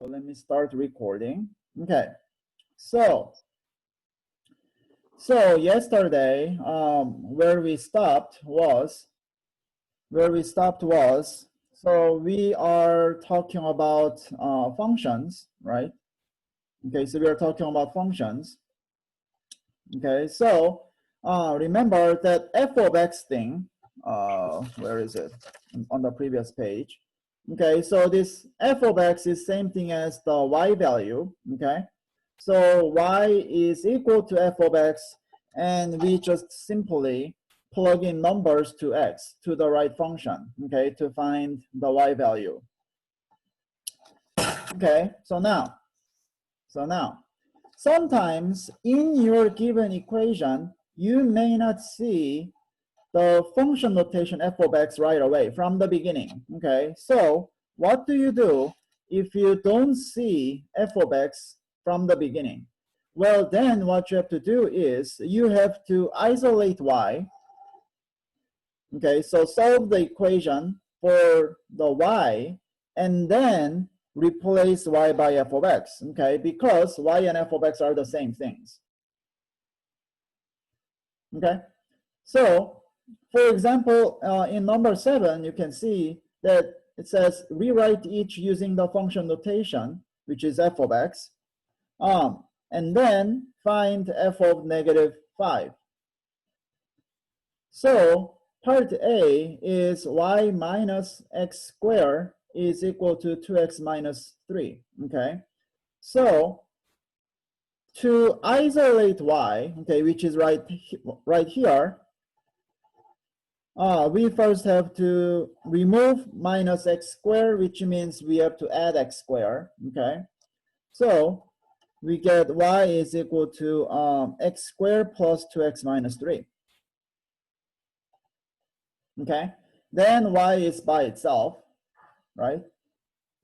let me start recording. Okay, so yesterday, where we stopped was, so we are talking about functions, right? Okay, so we are talking about functions. Okay, so remember that f of x thing, where is it? On the previous page. Okay, so this f of x is same thing as the y value, okay? So y is equal to f of x, and we just simply plug in numbers to x, to the right function, okay, to find the y value. Okay, so now, sometimes in your given equation, you may not see the function notation f of x right away from the beginning, okay? So what do you do if you don't see f of x from the beginning? Well, then what you have to do is you have to isolate y, okay? So solve the equation for the y and then replace y by f of x, okay? Because y and f of x are the same things, okay? So for example, in number 7, you can see that it says rewrite each using the function notation, which is f of x, and then find f of -5. So part A is y minus x squared is equal to 2x minus 3, okay? So to isolate y, okay, which is right here, we first have to remove minus x squared, which means we have to add x squared, okay? So we get y is equal to x squared plus 2x minus 3, okay? Then y is by itself, right?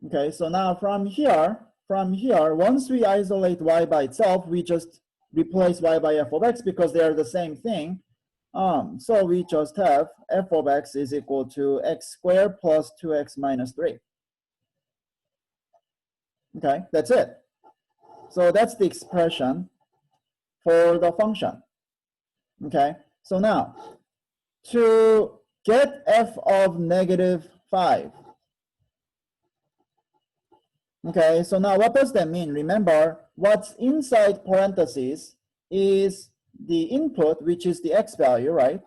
Okay, so now from here, once we isolate y by itself, we just replace y by f of x because they are the same thing. So we just have f of x is equal to x squared plus 2x minus 3. Okay, that's it. So that's the expression for the function. Okay, so now to get f of -5. Okay, so now what does that mean? Remember, what's inside parentheses is the input, which is the x value, right?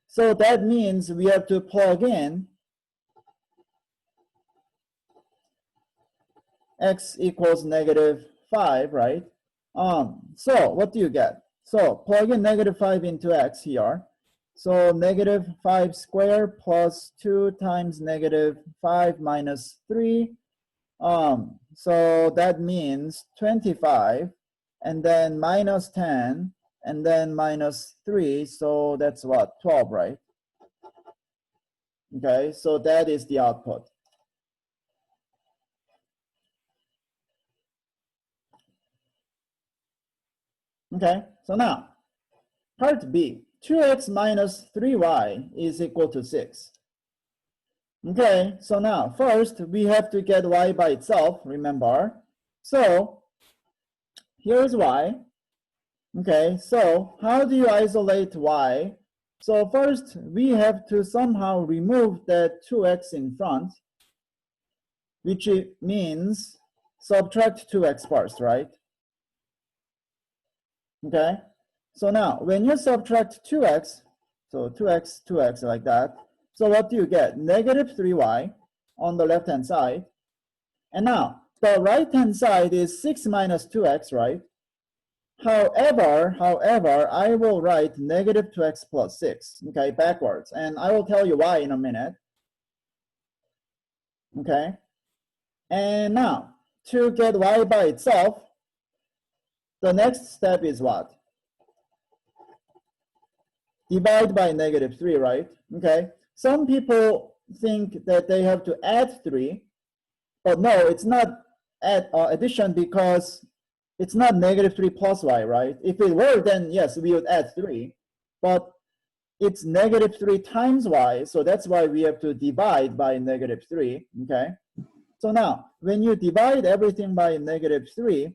So that means we have to plug in x equals -5, right? So what do you get? So plug in -5 into x here. So -5 squared plus 2 times -5 minus 3. So that means 25, and then minus 10, and then minus 3. So that's what, 12, right? Okay, so that is the output. Okay, so now part B, 2x minus 3y is equal to 6. Okay, so now first we have to get y by itself, remember. So here's y. Okay, so how do you isolate y? So first we have to somehow remove that 2x in front, which means subtract 2x first, right? Okay, so now when you subtract 2x, so 2x like that, so what do you get? -3y on the left hand side. And now the right hand side is 6 minus 2x, right? However, I will write -2x plus 6, okay, backwards. And I will tell you why in a minute. Okay, and now to get y by itself, the next step is what? Divide by -3, right? Okay. Some people think that they have to add 3, but no, it's not addition because it's not -3 plus y, right? If it were, then yes, we would add 3, but it's -3 times y, so that's why we have to divide by -3, okay? So now, when you divide everything by -3,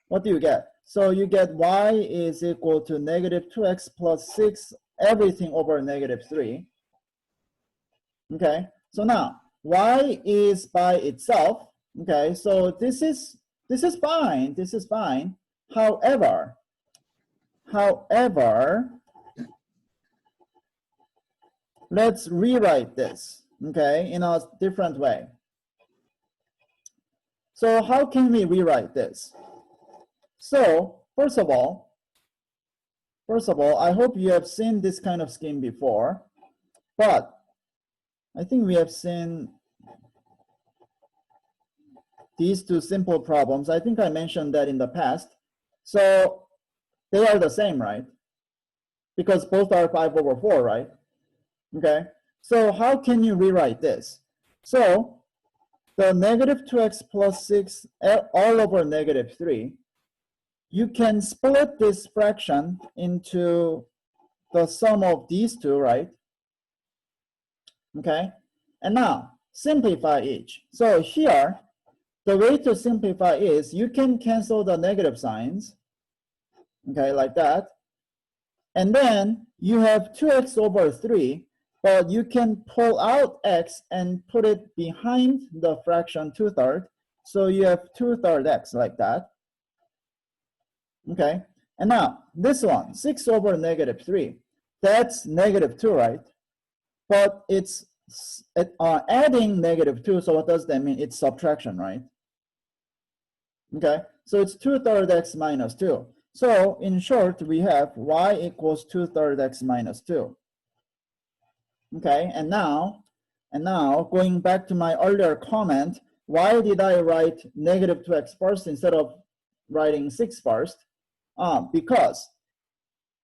what do you get? So you get y is equal to -2x plus 6, everything over -3. Okay, so now y is by itself. Okay, so this is fine. This is fine. However, let's rewrite this, okay, in a different way. So how can we rewrite this? So first of all, I hope you have seen this kind of scheme before, but I think we have seen these two simple problems. I think I mentioned that in the past. So they are the same, right? Because both are 5/4, right? Okay, so how can you rewrite this? So the -2x plus 6 all over -3, you can split this fraction into the sum of these two, right? Okay, and now simplify each. So here, the way to simplify is you can cancel the negative signs, okay, like that. And then you have 2x over 3, but you can pull out x and put it behind the fraction 2/3. So you have 2/3 x like that. Okay, and now this one, 6 over -3, that's -2, right? But it's adding -2, so what does that mean? It's subtraction, right? Okay, so it's 2/3 x minus 2. So in short, we have y equals 2/3 x minus 2. Okay, and now going back to my earlier comment, why did I write -2x first instead of writing 6 first? Because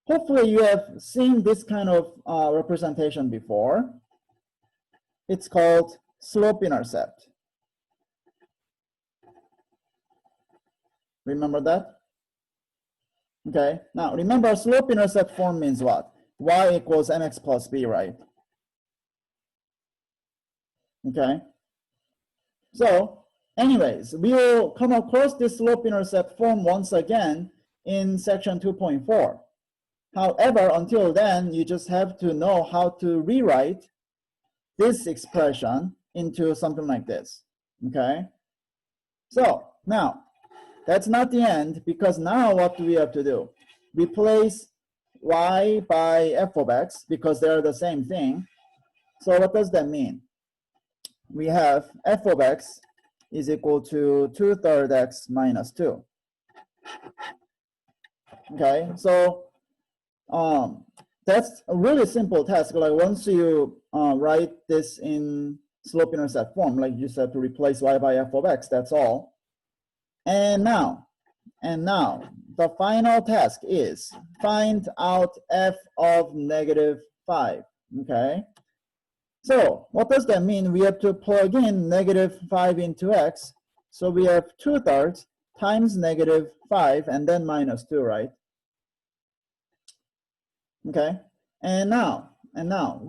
hopefully you have seen this kind of representation before. It's called slope-intercept. Remember that? Okay, now remember slope-intercept form means what? Y equals mx plus b, right? Okay, so anyways, we will come across this slope-intercept form once again in section 2.4. However, until then, you just have to know how to rewrite this expression into something like this, okay? So now, that's not the end, because now what do we have to do? Replace y by f of x, because they're the same thing. So what does that mean? We have f of x is equal to 2/3 x minus 2. Okay, so that's a really simple task. Like once you write this in slope-intercept form, like you said, to replace y by f of x, that's all. And now, the final task is find out f of -5, okay? So what does that mean? We have to plug in -5 into x. So we have 2/3 times -5 and then minus 2, right? Okay, and now,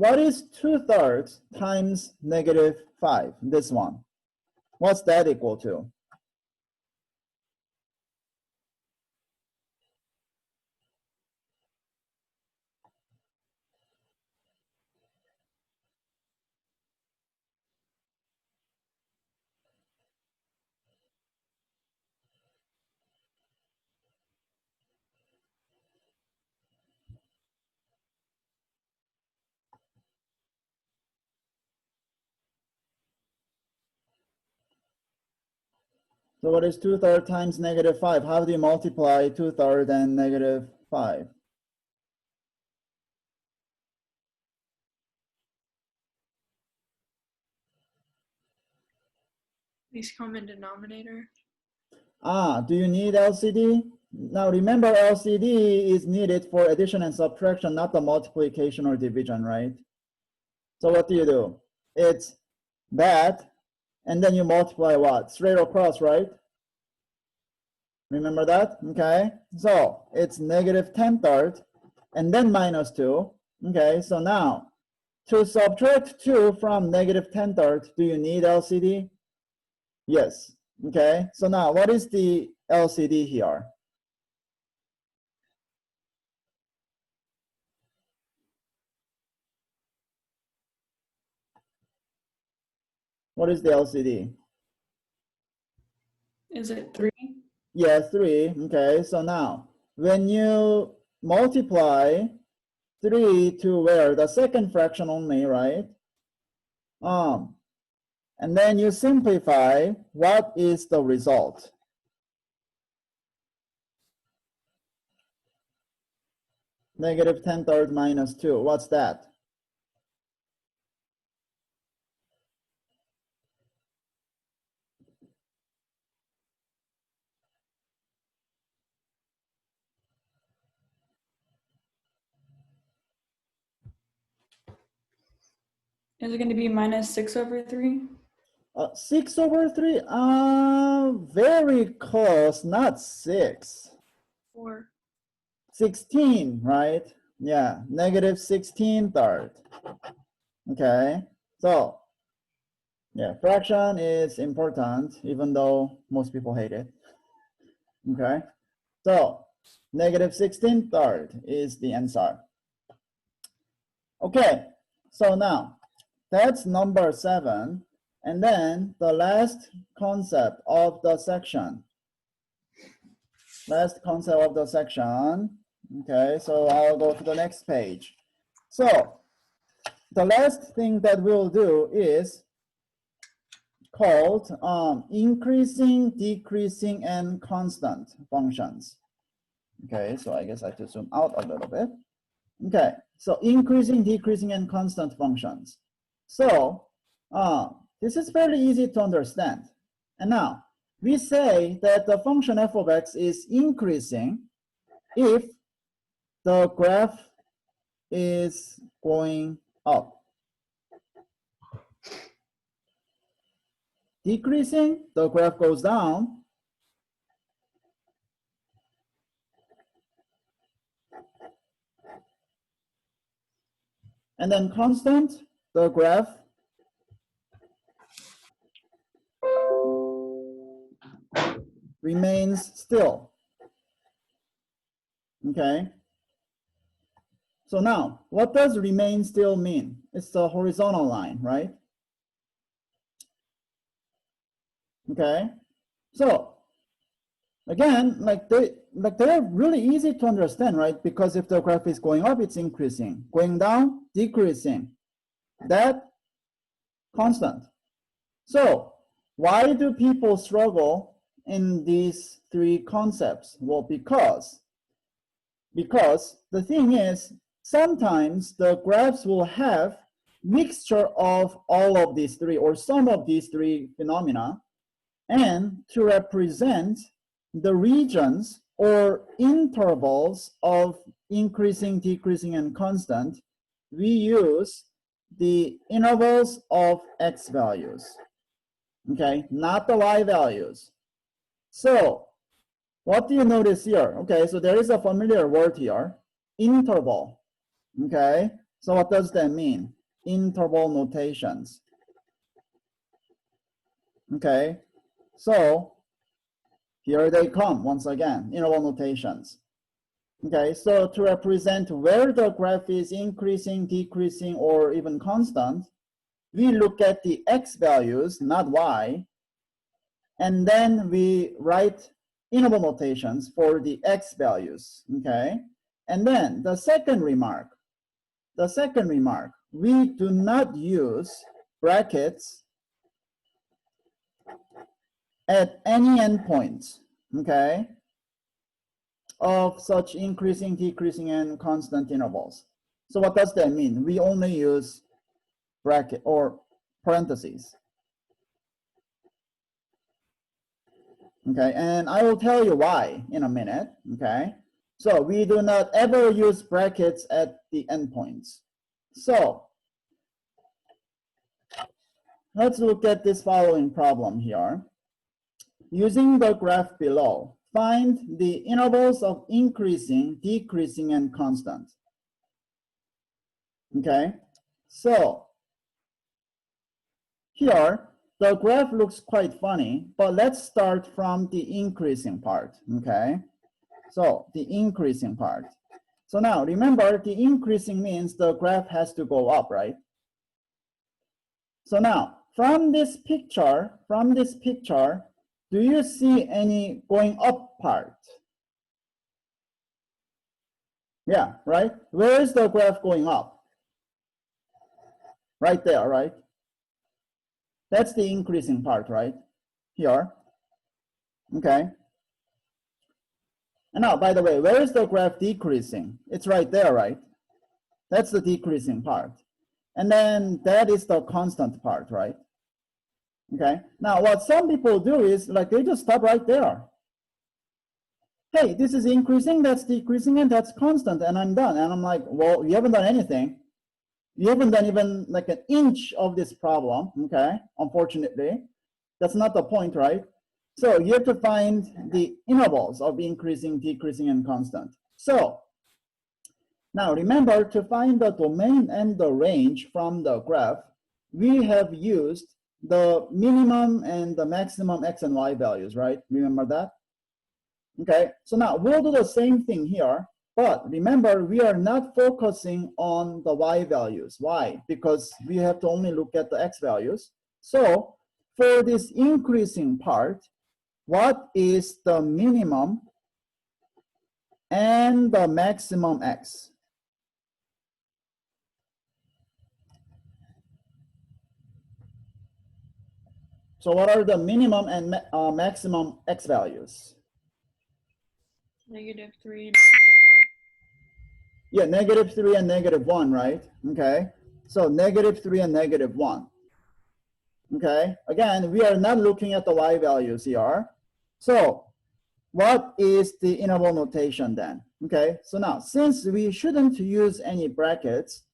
what is 2/3 times -5? This one. What's that equal to? So what is 2/3 times -5? How do you multiply 2/3 and -5? Least common denominator. Do you need LCD? Now remember, LCD is needed for addition and subtraction, not the multiplication or division, right? So what do? It's that, and then you multiply what? Straight across, right? Remember that? Okay, so it's -10/3 and then minus 2. Okay, so now to subtract 2 from negative 10/3, do you need LCD? Yes. Okay, so now what is the LCD here? What is the LCD? Is it 3? Yeah, 3. Okay, so now when you multiply 3 to where? The second fraction only, right? And then you simplify, what is the result? Negative 10/3 minus 2. What's that? Is it going to be minus 6/3? 6/3? Very close, not 6. 4. 16, right? Yeah, negative 16/3. Okay, so yeah, fraction is important, even though most people hate it. Okay, so negative 16/3 is the answer. Okay, so now that's number 7. And then the last concept of the section. Last concept of the section. Okay, so I'll go to the next page. So the last thing that we'll do is called increasing, decreasing, and constant functions. Okay, so I guess I have to zoom out a little bit. Okay, so increasing, decreasing, and constant functions. So this is fairly easy to understand. And now we say that the function f of x is increasing if the graph is going up. Decreasing, the graph goes down. And then constant, the graph remains still. Okay. So now, what does remain still mean? It's the horizontal line, right? Okay. So again, they're really easy to understand, right? Because if the graph is going up, it's increasing. Going down, decreasing. That constant. So why do people struggle in these 3 concepts? Well, because the thing is, sometimes the graphs will have mixture of all of these 3 or some of these 3 phenomena. And to represent the regions or intervals of increasing, decreasing, and constant, we use the intervals of x values. Okay, not the y values. So what do you notice here? Okay, so there is a familiar word here, interval. Okay, so what does that mean? Interval notations. Okay, so here they come once again, interval notations. Okay, so to represent where the graph is increasing, decreasing, or even constant, we look at the x values, not y, and then we write interval notations for the x values, okay? And then the second remark, we do not use brackets at any endpoints, okay, of such increasing, decreasing, and constant intervals. So what does that mean? We only use bracket or parentheses. Okay, and I will tell you why in a minute, okay? So we do not ever use brackets at the endpoints. So let's look at this following problem here. Using the graph below, find the intervals of increasing, decreasing, and constant. Okay, So here, the graph looks quite funny, but let's start from the increasing part, okay? So the increasing part. So now remember, the increasing means the graph has to go up, right? So now from this picture, do you see any going up part? Yeah, right? Where is the graph going up? Right there, right? That's the increasing part, right? Here. Okay. And now, by the way, where is the graph decreasing? It's right there, right? That's the decreasing part. And then that is the constant part, right? Okay. Now, what some people do is like they just stop right there. Hey, this is increasing, that's decreasing, and that's constant, and I'm done. And I'm like, well, you haven't done anything. You haven't done even like an inch of this problem, okay? Unfortunately, that's not the point, right? So you have to find the intervals of increasing, decreasing, and constant. So now remember, to find the domain and the range from the graph, we have used the minimum and the maximum x and y values, right? Remember that? Okay, so now we'll do the same thing here, but remember, we are not focusing on the y values. Why? Because we have to only look at the x values. So for this increasing part, what is the minimum and the maximum x? So what are the minimum and maximum x values? -3, -1. Yeah, -3 and -1, right? Okay, so -3 and -1. Okay, again, we are not looking at the y values here. So what is the interval notation then? Okay, so now since we shouldn't use any brackets,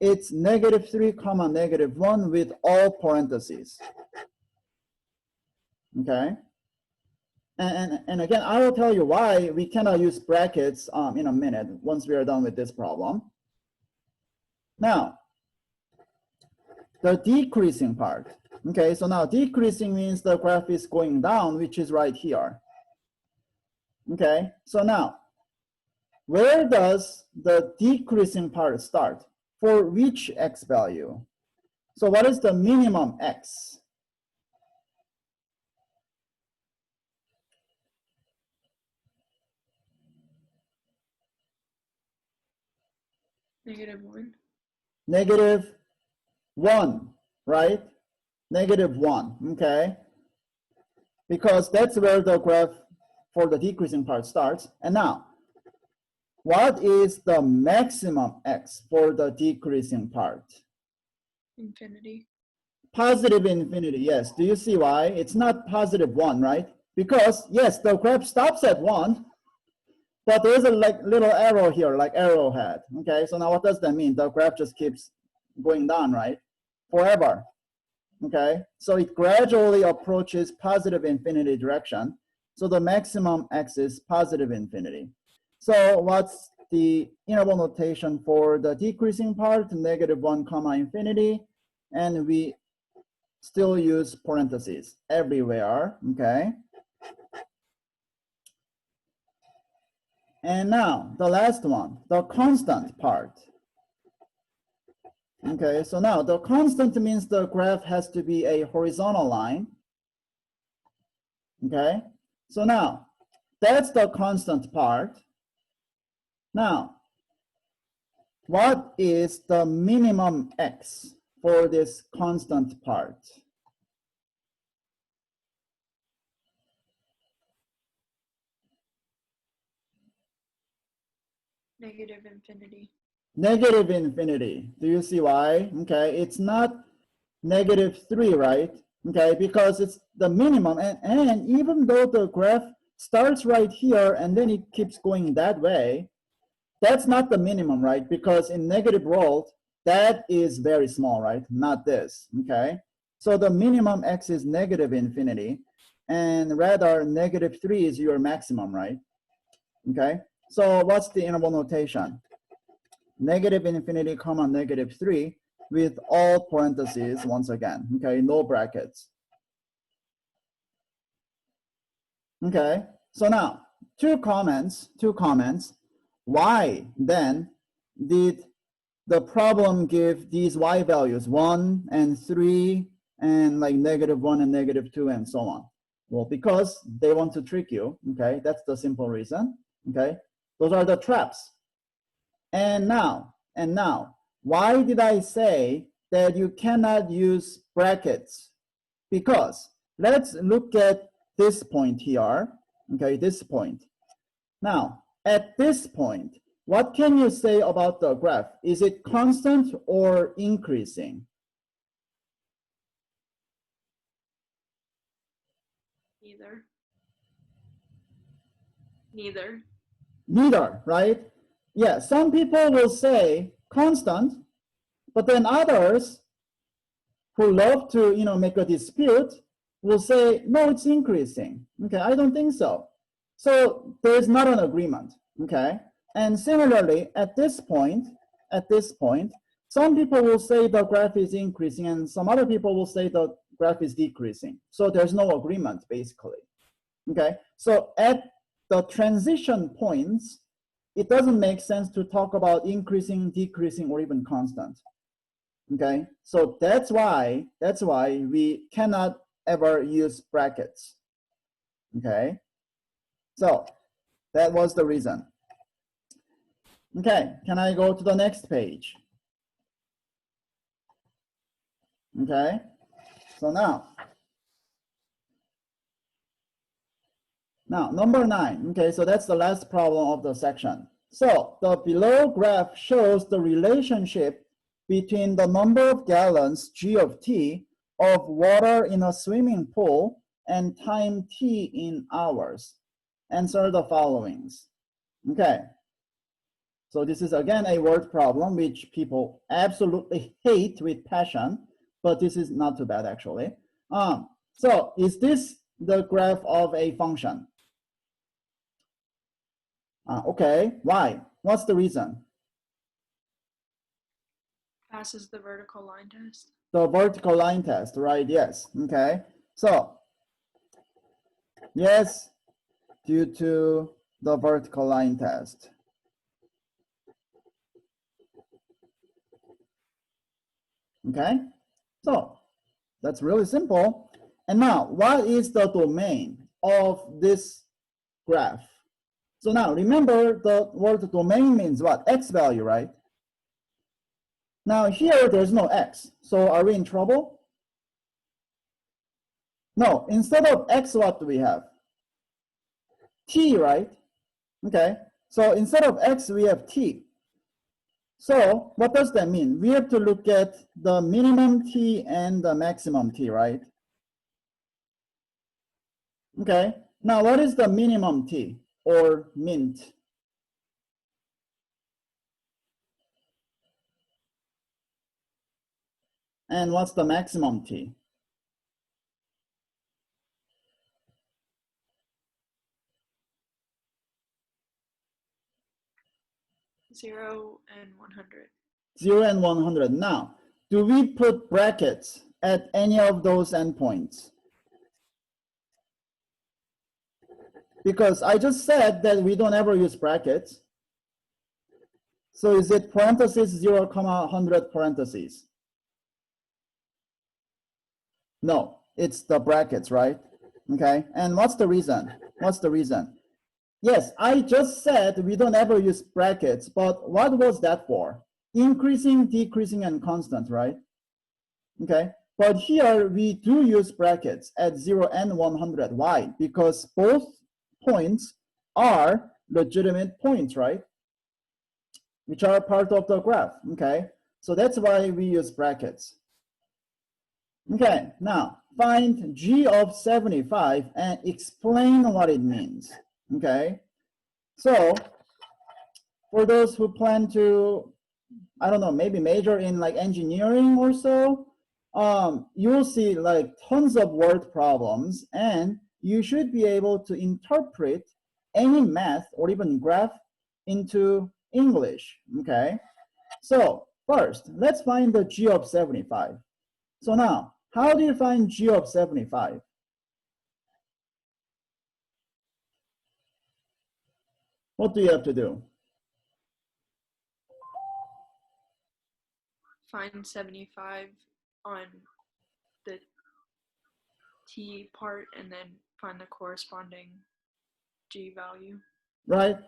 it's -3, -1 with all parentheses. Okay, and again, I will tell you why we cannot use brackets in a minute once we are done with this problem. Now, the decreasing part. Okay, so now decreasing means the graph is going down, which is right here. Okay, so now, where does the decreasing part start? For which x value? So what is the minimum x? -1. -1, right? -1, okay? Because that's where the graph for the decreasing part starts. And now, what is the maximum x for the decreasing part? Infinity. Positive infinity, yes. Do you see why? It's not +1, right? Because, yes, the graph stops at 1, but there's a like little arrow here, like arrowhead. Okay, so now what does that mean? The graph just keeps going down, right? Forever. Okay, so it gradually approaches positive infinity direction. So the maximum x is positive infinity. So what's the interval notation for the decreasing part? -1, infinity. And we still use parentheses everywhere, okay? And now the last one, the constant part. Okay, so now the constant means the graph has to be a horizontal line. Okay, so now that's the constant part. Now, what is the minimum x for this constant part? -infinity. Negative infinity. Do you see why? Okay, it's not -3, right? Okay, because it's the minimum. And even though the graph starts right here and then it keeps going that way, that's not the minimum, right? Because in negative world, that is very small, right? Not this, okay? So the minimum x is negative infinity, and rather -3 is your maximum, right? Okay, so what's the interval notation? negative infinity comma negative 3 with all parentheses once again, okay, no brackets. Okay, so now two comments. Why then did the problem give these y values 1 and 3 and like -1 and -2 and so on? Well, because they want to trick you, okay? That's the simple reason, okay? Those are the traps. And now, why did I say that you cannot use brackets? Because let's look at this point here, okay, this point. Now, at this point, what can you say about the graph? Is it constant or increasing? Neither, right? Yeah, some people will say constant, but then others who love to, make a dispute will say, no, it's increasing. Okay, I don't think so. So there's not an agreement, okay? And similarly, at this point, some people will say the graph is increasing and some other people will say the graph is decreasing. So there's no agreement, basically, okay? So at the transition points, it doesn't make sense to talk about increasing, decreasing, or even constant. Okay, so that's why we cannot ever use brackets. Okay, so that was the reason. Okay, can I go to the next page? Okay, so now number 9. Okay, so that's the last problem of the section. So the below graph shows the relationship between the number of gallons, G of t, of water in a swimming pool and time t in hours. Answer the followings. Okay. So this is again a word problem which people absolutely hate with passion, but this is not too bad actually. So is this the graph of a function? Okay, why? What's the reason? Passes the vertical line test. The vertical line test, right? Yes. Okay. So, yes, due to the vertical line test. Okay. So, that's really simple. And now, what is the domain of this graph? So now, remember the word domain means what? X value, right? Now here, there's no X. So are we in trouble? No, instead of X, what do we have? T, right? Okay, so instead of X, we have T. So what does that mean? We have to look at the minimum T and the maximum T, right? Okay, now what is the minimum T or mint? And what's the maximum T? 0 and 100. 0 and 100. Now, do we put brackets at any of those endpoints? Because I just said that we don't ever use brackets. So is it parentheses 0, 100 parentheses? No, it's the brackets, right? Okay, and what's the reason? What's the reason? Yes, I just said we don't ever use brackets, but what was that for? Increasing, decreasing, and constant, right? Okay, but here we do use brackets at 0 and 100. Why? Because both points are legitimate points, right? Which are part of the graph, okay? So that's why we use brackets. Okay, now find G of 75 and explain what it means, okay? So for those who plan to, I don't know, maybe major in like engineering or so, you'll see like tons of word problems and you should be able to interpret any math or even graph into English, okay? So first, let's find the g of 75. So now, how do you find g of 75? What do you have to do? Find 75 on the t part and then find the corresponding g value. Right,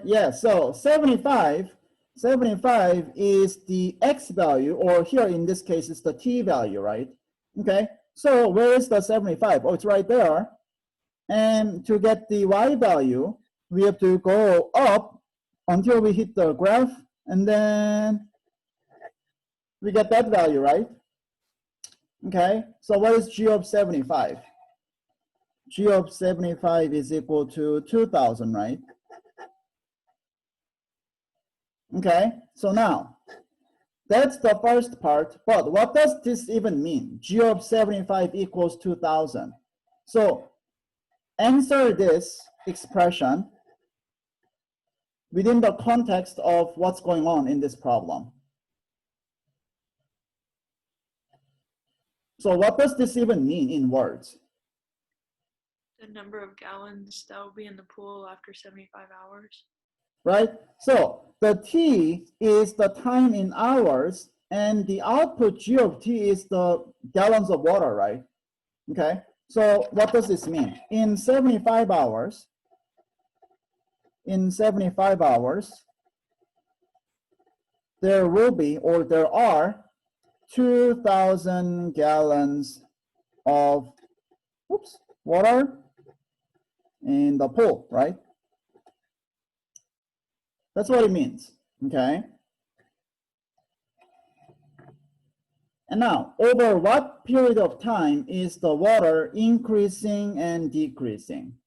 yeah. So 75 is the x value, or here in this case, it's the t value, right? Okay, so where is the 75? Oh, it's right there. And to get the y value, we have to go up until we hit the graph, and then we get that value, right? Okay, so what is g of 75? G of 75 is equal to 2000, right? Okay, so now that's the first part, but what does this even mean? G of 75 equals 2000. So answer this expression within the context of what's going on in this problem. So what does this even mean in words? The number of gallons that will be in the pool after 75 hours. Right? So the T is the time in hours, and the output G of T is the gallons of water, right? Okay, so what does this mean? In 75 hours, there will be, or there are 2,000 gallons of water in the pool, right? That's what it means, okay? And now, over what period of time is the water increasing and decreasing?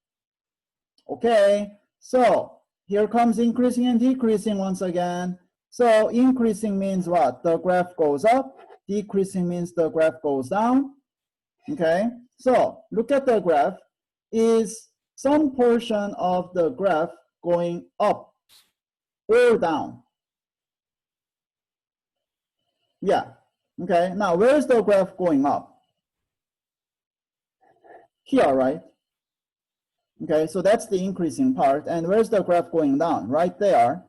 Okay, so here comes increasing and decreasing once again. So increasing means what? The graph goes up. Decreasing means the graph goes down. Okay, so look at the graph. Is some portion of the graph going up or down? Yeah. Okay, now where is the graph going up? Here, right? Okay, so that's the increasing part. And where's the graph going down? Right there.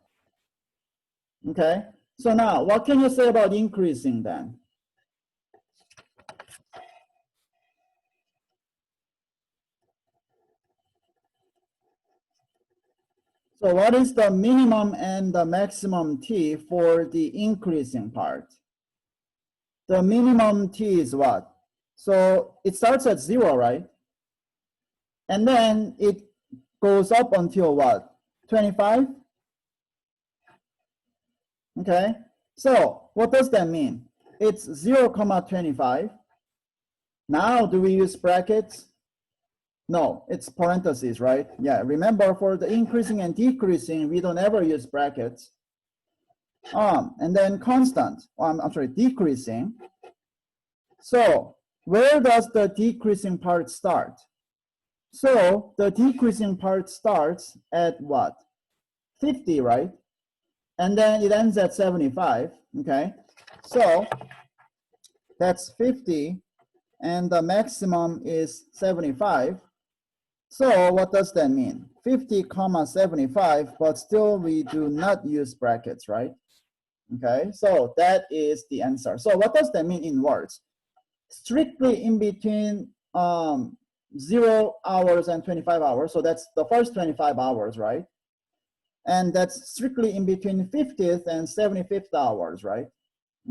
Okay, so now what can you say about increasing then? So what is the minimum and the maximum t for the increasing part? The minimum t is what? So it starts at 0, right? And then it goes up until what? 25? Okay, so what does that mean? It's 0, 25. Now, do we use brackets? No, it's parentheses, right? Yeah, remember for the increasing and decreasing, we don't ever use brackets. And then constant, I'm sorry, decreasing. So where does the decreasing part start? So the decreasing part starts at what? 50, right? And then it ends at 75, okay? So that's 50, and the maximum is 75. So what does that mean? 50, 75, but still we do not use brackets, right? Okay, so that is the answer. So what does that mean in words? Strictly in between 0 hours and 25 hours. So that's the first 25 hours, right? And that's strictly in between 50th and 75th hours, right?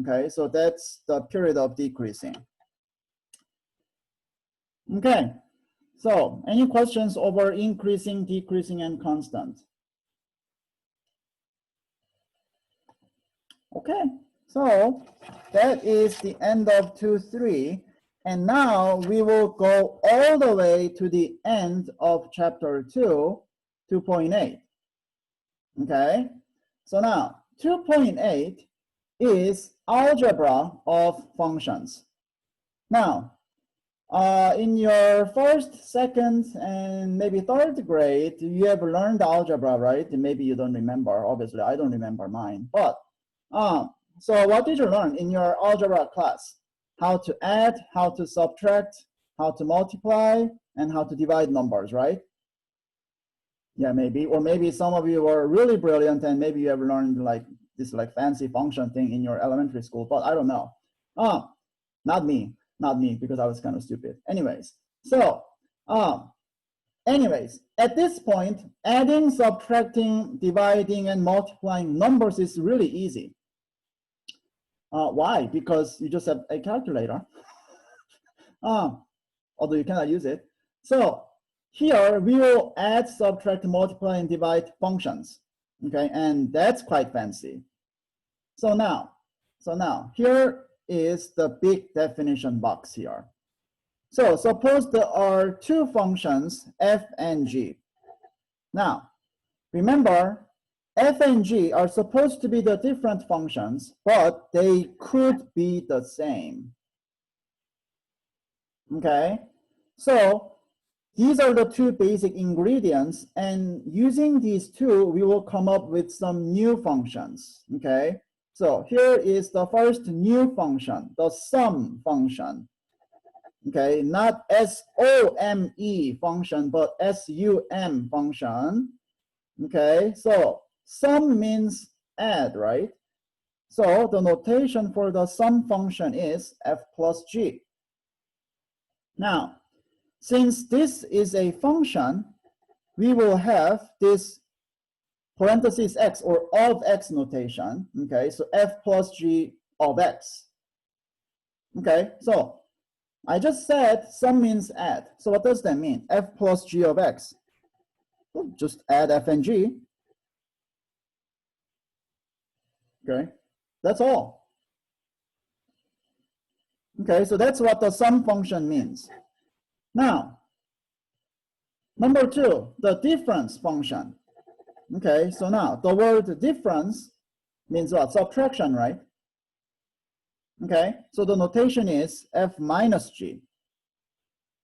Okay, so that's the period of decreasing. Okay, so any questions over increasing, decreasing, and constant? Okay, so that is the end of 2.3. And now we will go all the way to the end of chapter 2, 2.8. Okay, so now 2.8 is algebra of functions. Now, in your first, second, and maybe third grade, you have learned algebra, right? And maybe you don't remember. Obviously, I don't remember mine. But So what did you learn in your algebra class? How to add, how to subtract, how to multiply, and how to divide numbers, right? Yeah, maybe. Or maybe some of you were really brilliant and maybe you have learned like this like fancy function thing in your elementary school, but I don't know. Not me, because I was kind of stupid. Anyways, so at this point, adding, subtracting, dividing, and multiplying numbers is really easy. Why? Because you just have a calculator. Although you cannot use it. So here we will add, subtract, multiply, and divide functions. Okay, and that's quite fancy. So now here is the big definition box here. So suppose there are two functions, f and g. Now, remember, f and g are supposed to be the different functions, but they could be the same. Okay, so these are the two basic ingredients, and using these two, we will come up with some new functions. Okay, so here is the first new function, the sum function. Okay, not S-O-M-E function, but S-U-M function. Okay, so sum means add, right? So the notation for the sum function is f plus g. Now, since this is a function, we will have this parentheses x or of x notation. Okay, so f plus g of x. Okay, so I just said sum means add. So what does that mean? F plus g of x. Well, just add f and g. Okay, that's all. Okay, so that's what the sum function means. Now, number two, the difference function. Okay, so now the word difference means what? Subtraction, right? Okay, so the notation is f minus g.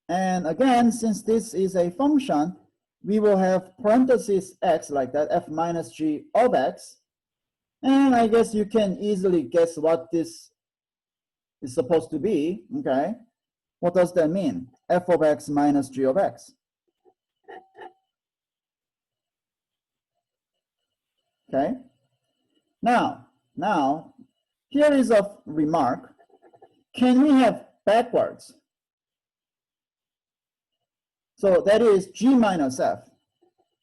And again, since this is a function, we will have parentheses x like that, f minus g of x. And I guess you can easily guess what this is supposed to be, okay? What does that mean? F of x minus g of x. Okay? Now, here is a remark. Can we have backwards? So that is g minus f.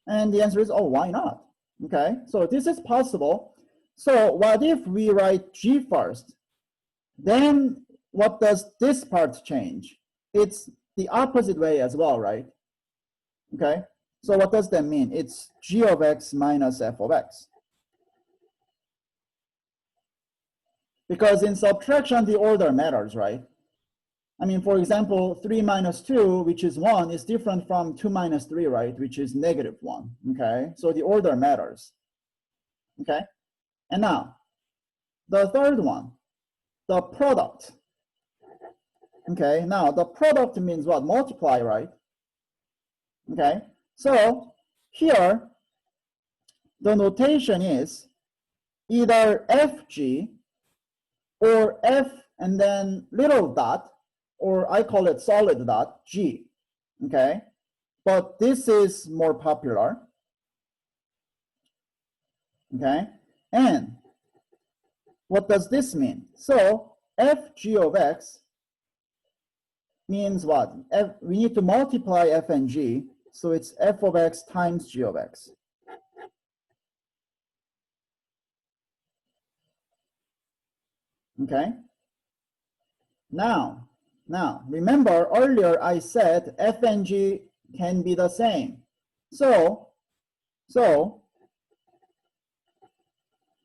And the answer is, oh, why not? Okay, so this is possible. So what if we write g first? Then what does this part change? It's the opposite way as well, right? Okay, so what does that mean? It's g of x minus f of x. Because in subtraction, the order matters, right? I mean, for example, 3 minus 2, which is 1, is different from 2 minus 3, right, which is negative 1, okay? So the order matters, okay? And now, the third one, the product. Okay, now the product means what? Multiply, right? Okay, so here, the notation is either fg or f and then little dot, or I call it solid dot, g, okay? But this is more popular, okay? And what does this mean? So fg of x means what? We need to multiply f and g, so it's f of x times g of x. Okay? Now, remember earlier I said f and g can be the same. So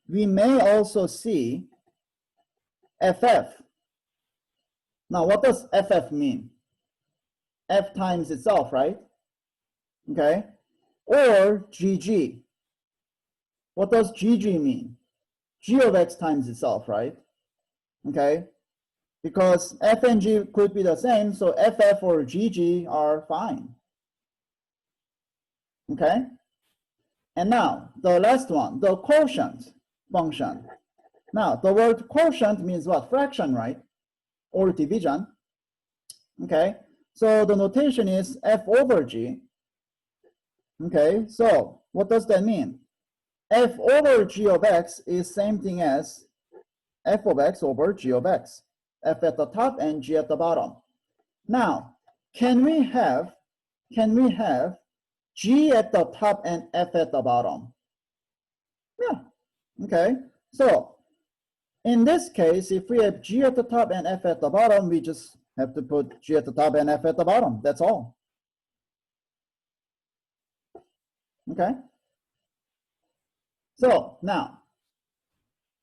we may also see ff. Now, what does ff mean? F times itself, right? Okay. Or gg. What does gg mean? G of x times itself, right? Okay. Because f and g could be the same, so ff or gg are fine. Okay. And now, the last one, the quotient function. Now, the word quotient means what? Fraction, right? Or division. Okay, so the notation is f over g. Okay, so what does that mean? F over g of x is same thing as f of x over g of x. F at the top and g at the bottom. Now, can we have g at the top and f at the bottom? Yeah, okay. So in this case, if we have g at the top and f at the bottom, we just have to put g at the top and f at the bottom. That's all. Okay. So now,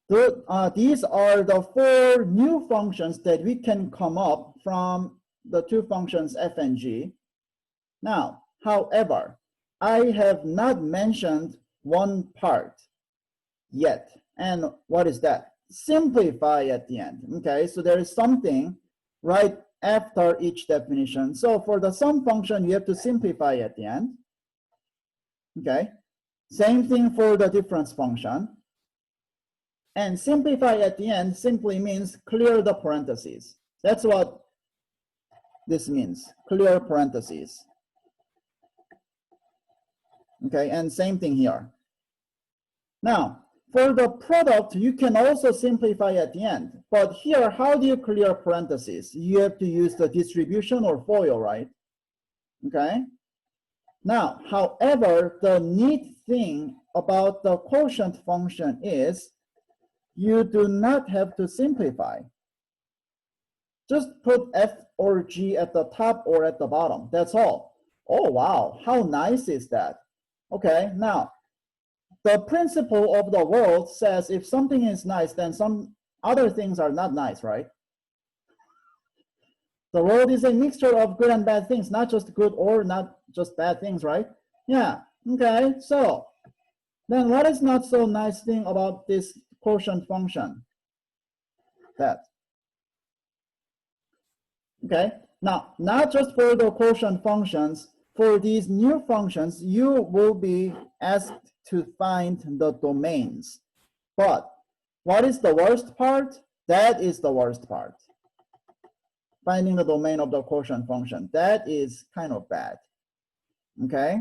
these are the 4 new functions that we can come up from the 2 functions f and g. Now, however, I have not mentioned one part yet. And what is that? Simplify at the end. Okay, so there is something right after each definition. So for the sum function, you have to simplify at the end. Okay, same thing for the difference function. And simplify at the end simply means clear the parentheses. That's what this means, clear parentheses. Okay, and same thing here. Now, for the product, you can also simplify at the end. But here, how do you clear parentheses? You have to use the distribution or FOIL, right? Okay. Now, however, the neat thing about the quotient function is you do not have to simplify. Just put f or g at the top or at the bottom. That's all. Oh, wow. How nice is that? Okay. Now, the principle of the world says if something is nice, then some other things are not nice, right? The world is a mixture of good and bad things, not just good or not just bad things, right? Yeah, okay, so then what is not so nice thing about this quotient function? That. Okay, now, not just for the quotient functions, for these new functions, you will be asked to find the domains. But what is the worst part? That is the worst part. Finding the domain of the quotient function. That is kind of bad. Okay?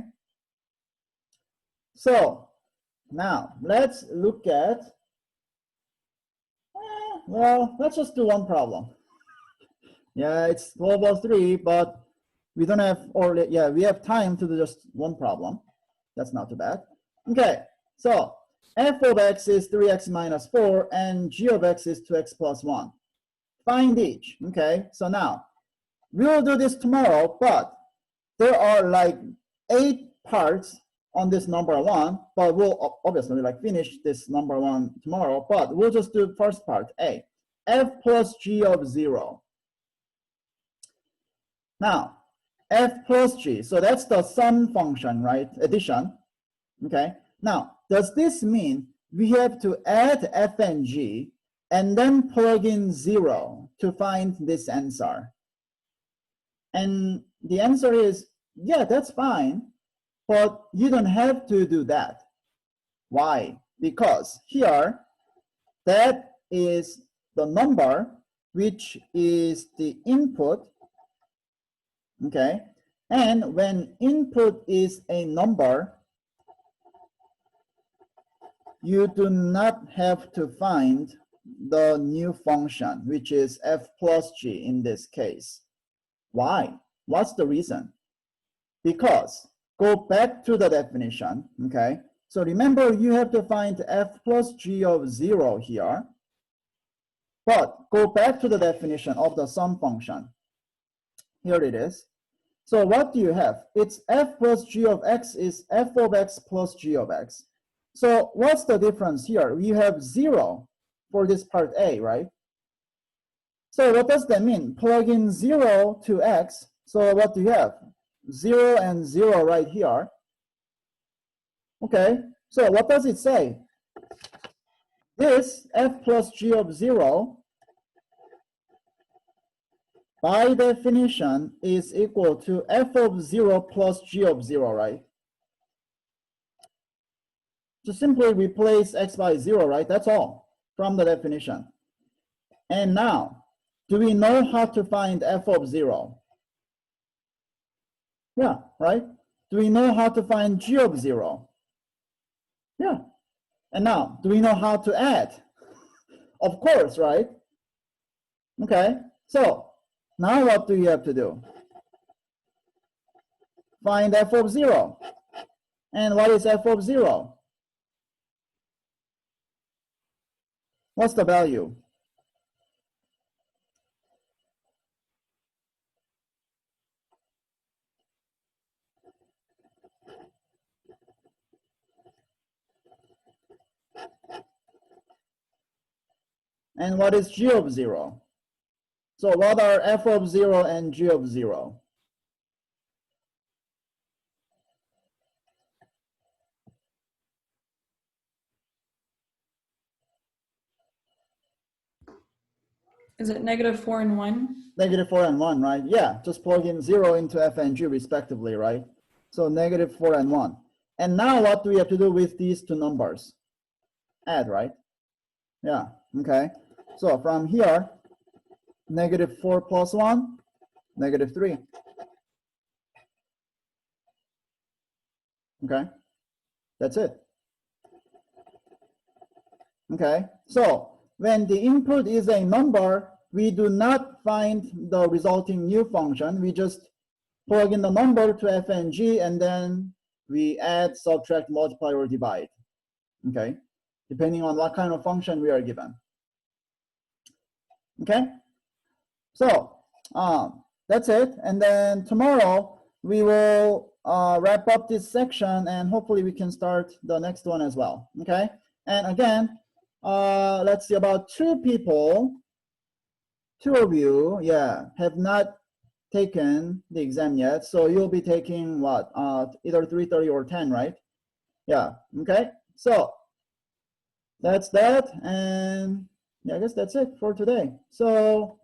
So now let's look at, well, let's just do one problem. Yeah, it's 1203, but we don't have, or yeah, we have time to do just one problem. That's not too bad. Okay, so f of x is 3x minus 4 and g of x is 2x plus 1. Find each. Okay, so now we'll do this tomorrow, but there are like 8 parts on this number 1, but we'll obviously like finish this number 1 tomorrow, but we'll just do first part, A, f plus g of 0. Now, f plus g, so that's the sum function, right? Addition. Okay, now, does this mean we have to add f and g and then plug in 0 to find this answer? And the answer is, yeah, that's fine, but you don't have to do that. Why? Because here, that is the number, which is the input, okay? And when input is a number, you do not have to find the new function, which is f plus g in this case. Why? What's the reason? Because, go back to the definition, okay? So remember, you have to find f plus g of 0 here. But go back to the definition of the sum function. Here it is. So what do you have? It's f plus g of x is f of x plus g of x. So what's the difference here? We have 0 for this part A, right? So what does that mean? Plug in 0 to x. So what do you have? 0 and 0 right here. Okay, so what does it say? This f plus g of 0 by definition is equal to f of 0 plus g of 0, right? Just simply replace x by 0, right? That's all. from the definition. And now, do we know how to find f of 0? Yeah, right? Do we know how to find g of 0? Yeah. And now, do we know how to add? Of course, right? Okay, so now what do you have to do? Find f of 0. And what is f of 0? What's the value? And what is g of 0? So what are f of 0 and g of 0? Is it -4 and 1? -4 and 1, right? Yeah, just plug in 0 into f and g respectively, right? So -4 and 1. And now what do we have to do with these two numbers? Add, right? Yeah, okay. So from here, -4 plus 1, -3. Okay, that's it. Okay, so when the input is a number, we do not find the resulting new function. We just plug in the number to f and g, and then we add, subtract, multiply, or divide. Okay, depending on what kind of function we are given. Okay, so that's it. And then tomorrow we will wrap up this section, and hopefully we can start the next one as well. Okay, and again, let's see, about 2 people, 2 of you, yeah, have not taken the exam yet. So you'll be taking what, either 3:30 or 10, right? Yeah, okay. So that's that, and yeah, I guess that's it for today. So